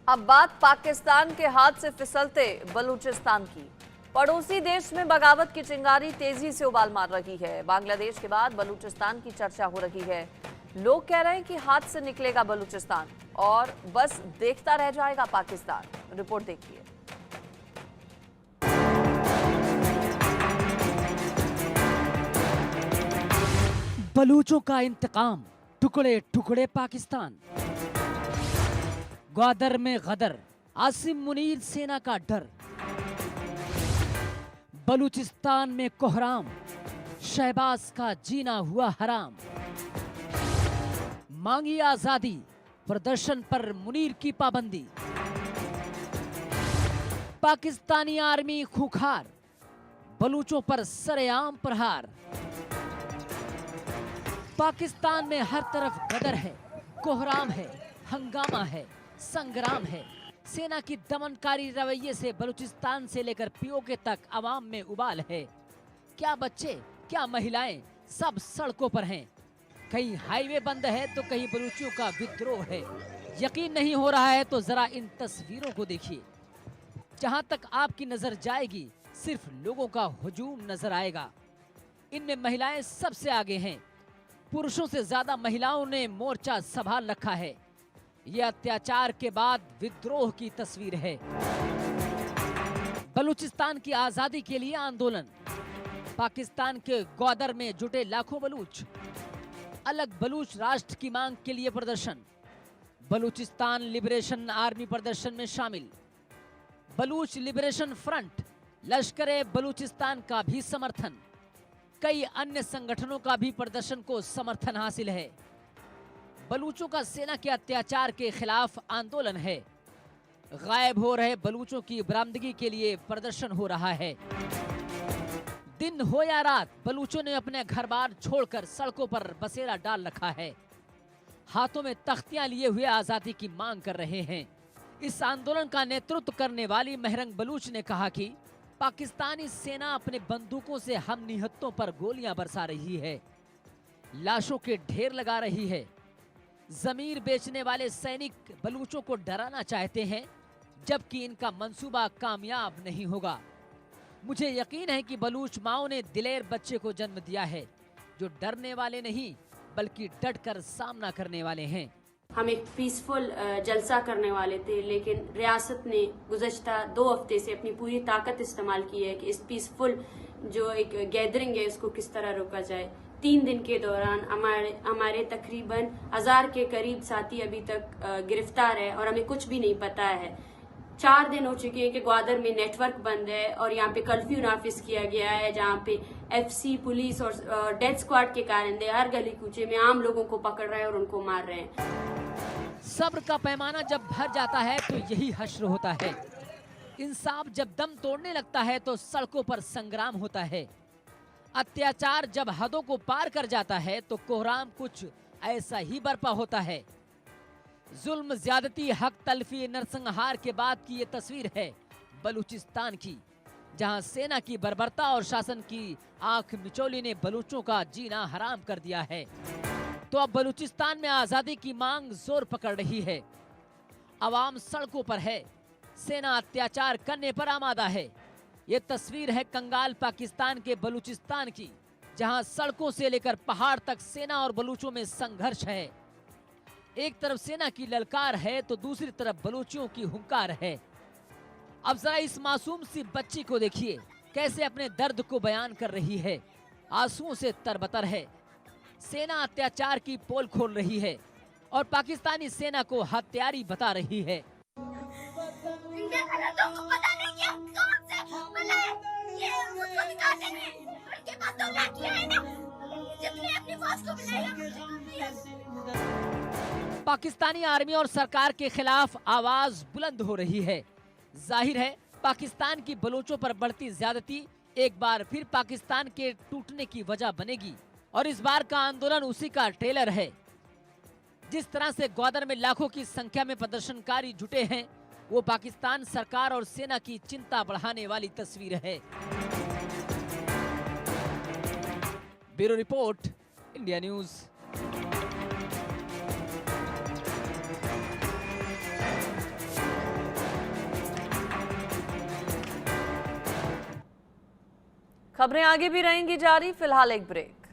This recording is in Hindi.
अब बात पाकिस्तान के हाथ से फिसलते बलूचिस्तान की। पड़ोसी देश में बगावत की चिंगारी तेजी से उबाल मार रही है। बांग्लादेश के बाद बलूचिस्तान की चर्चा हो रही है। लोग कह रहे हैं कि हाथ से निकलेगा बलूचिस्तान और बस देखता रह जाएगा पाकिस्तान। रिपोर्ट देखिए। बलूचों का इंतकाम, टुकड़े टुकड़े पाकिस्तान। ग्वादर में गदर, आसिम मुनीर सेना का डर। बलूचिस्तान में कोहराम, शहबाज का जीना हुआ हराम। मांगी आजादी, प्रदर्शन पर मुनीर की पाबंदी। पाकिस्तानी आर्मी खूंखार, बलूचों पर सरेआम प्रहार। पाकिस्तान में हर तरफ गदर है, कोहराम है, हंगामा है, संग्राम है। सेना की दमनकारी रवैये से बलूचिस्तान से लेकर पीओके तक अवाम में उबाल है। क्या बच्चे, क्या महिलाएं, सब सड़कों पर हैं। कहीं हाईवे बंद है तो कहीं बलूचियों का विद्रोह है। यकीन नहीं हो रहा है तो जरा इन तस्वीरों को देखिए। जहां तक आपकी नजर जाएगी सिर्फ लोगों का हुजूम नजर आएगा। इनमें महिलाएं सबसे आगे हैं। पुरुषों से ज्यादा महिलाओं ने मोर्चा संभाल रखा है। ये अत्याचार के बाद विद्रोह की तस्वीर है। बलूचिस्तान की आजादी के लिए आंदोलन। पाकिस्तान के ग्वादर में जुटे लाखों बलूच। अलग बलूच राष्ट्र की मांग के लिए प्रदर्शन। बलूचिस्तान लिबरेशन आर्मी प्रदर्शन में शामिल। बलूच लिबरेशन फ्रंट, लश्कर बलूचिस्तान का भी समर्थन। कई अन्य संगठनों का भी प्रदर्शन को समर्थन हासिल है। बलूचों का सेना के अत्याचार के खिलाफ आंदोलन है। गायब हो रहे बलूचों की बरामदगी के लिए प्रदर्शन हो रहा है। दिन हो या रात, बलूचों ने अपने घर बार छोड़कर सड़कों पर बसेरा डाल रखा है। हाथों में तख्तियां लिए हुए आजादी की मांग कर रहे हैं। इस आंदोलन का नेतृत्व करने वाली महरंग बलूच ने कहा कि पाकिस्तानी सेना अपने बंदूकों से हम निहत्तों पर गोलियां बरसा रही है, लाशों के ढेर लगा रही है। जमीर बेचने वाले सैनिक बलूचों को डराना चाहते हैं, जबकि इनका मंसूबा कामयाब नहीं होगा। मुझे यकीन है कि बलूच माओं ने दिलेर बच्चे को जन्म दिया है, जो डरने वाले नहीं बल्कि डटकर सामना करने वाले हैं। हम एक पीसफुल जलसा करने वाले थे, लेकिन रियासत ने गुज़श्ता 2 हफ्ते से अपनी पूरी ताकत इस्तेमाल की है कि इस पीसफुल जो एक गैदरिंग है उसको किस तरह रोका जाए। 3 दिन के दौरान हमारे तकरीबन 1000 के करीब साथी अभी तक गिरफ्तार है और हमें कुछ भी नहीं पता है। 4 दिन हो चुके हैं कि ग्वादर में नेटवर्क बंद है और यहाँ पे कर्फ्यू नाफिज किया गया है, जहाँ पे FC पुलिस और डेथ स्क्वाड के कारिंदे हर गली कूचे में आम लोगों को पकड़ रहे हैं और उनको मार रहे हैं। सब्र का पैमाना जब भर जाता है तो यही हश्र होता है। इंसाफ जब दम तोड़ने लगता है तो सड़कों पर संग्राम होता है। अत्याचार जब हदों को पार कर जाता है तो कोहराम कुछ ऐसा ही बर्पा होता है। जुल्म, ज्यादती, हक तलफी, नरसंहार के बाद की ये तस्वीर है बलूचिस्तान की, जहां सेना की बर्बरता और शासन की आंख मिचौली ने बलूचों का जीना हराम कर दिया है। तो अब बलूचिस्तान में आजादी की मांग जोर पकड़ रही है। अवाम सड़कों पर है, सेना अत्याचार करने पर आमादा है। ये तस्वीर है कंगाल पाकिस्तान के बलूचिस्तान की, जहां सड़कों से लेकर पहाड़ तक सेना और बलूचों में संघर्ष है। एक तरफ सेना की ललकार है तो दूसरी तरफ बलूचियों की हुंकार है। अब जरा इस मासूम सी बच्ची को देखिए, कैसे अपने दर्द को बयान कर रही है। आंसुओं से तरबतर है। सेना अत्याचार की पोल खोल रही है और पाकिस्तानी सेना को हत्यारी बता रही है। पाकिस्तानी आर्मी और सरकार के खिलाफ आवाज बुलंद हो रही है। जाहिर है पाकिस्तान की बलूचों पर बढ़ती ज्यादती एक बार फिर पाकिस्तान के टूटने की वजह बनेगी और इस बार का आंदोलन उसी का ट्रेलर है। जिस तरह से ग्वादर में लाखों की संख्या में प्रदर्शनकारी जुटे हैं, वो पाकिस्तान सरकार और सेना की चिंता बढ़ाने वाली तस्वीर है। Bureau report, India news. खबरें आगे भी रहेंगी जारी, फिलहाल एक ब्रेक।